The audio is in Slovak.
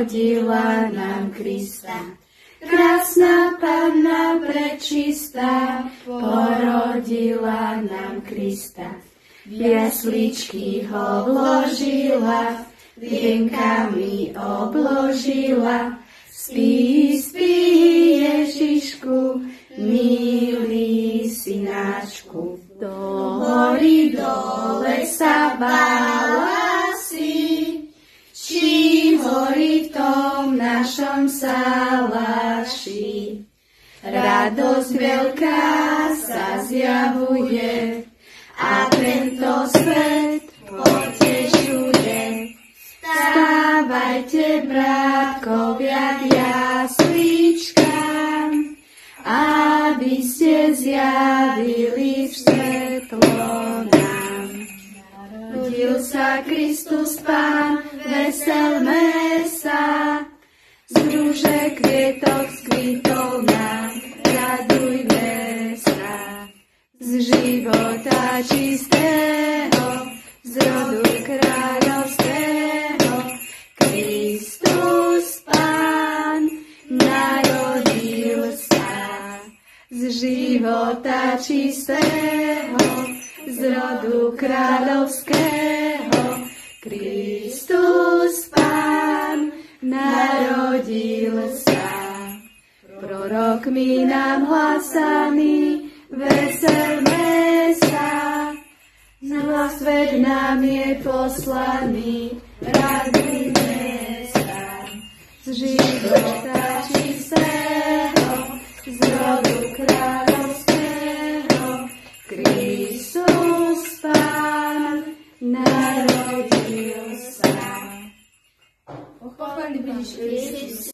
porodila nám Krista. Krásna Panna prečistá, porodila nám Krista. V jasličky ho vložila, lienkami obložila. Spí, spí, Ježišku, milý synáčku. Do hory dole sa bála si, či horí v tom našom salaši. Radosť veľká sa zjavuje a tento svet potešuje. Stávajte, bratkovia, k jasličkám, aby ste zjavili svetlo nám. Narodil sa Kristus Pán, veselme sa, z rúže kvietoch skvitol nám, radujme sa. Z života čistého, z rodu kráľovského, Kristus Pán narodil sa. Z života čistého, z rodu kráľovského, Kristus Pán narodil sa. Prorokmi nám hlásaný, veselme sa, na svet nám je poslaný, radujme sa. Z života čistého, z rodu kráľovského, Kristus Pán narodil sa. Pochválený budeš Kristus.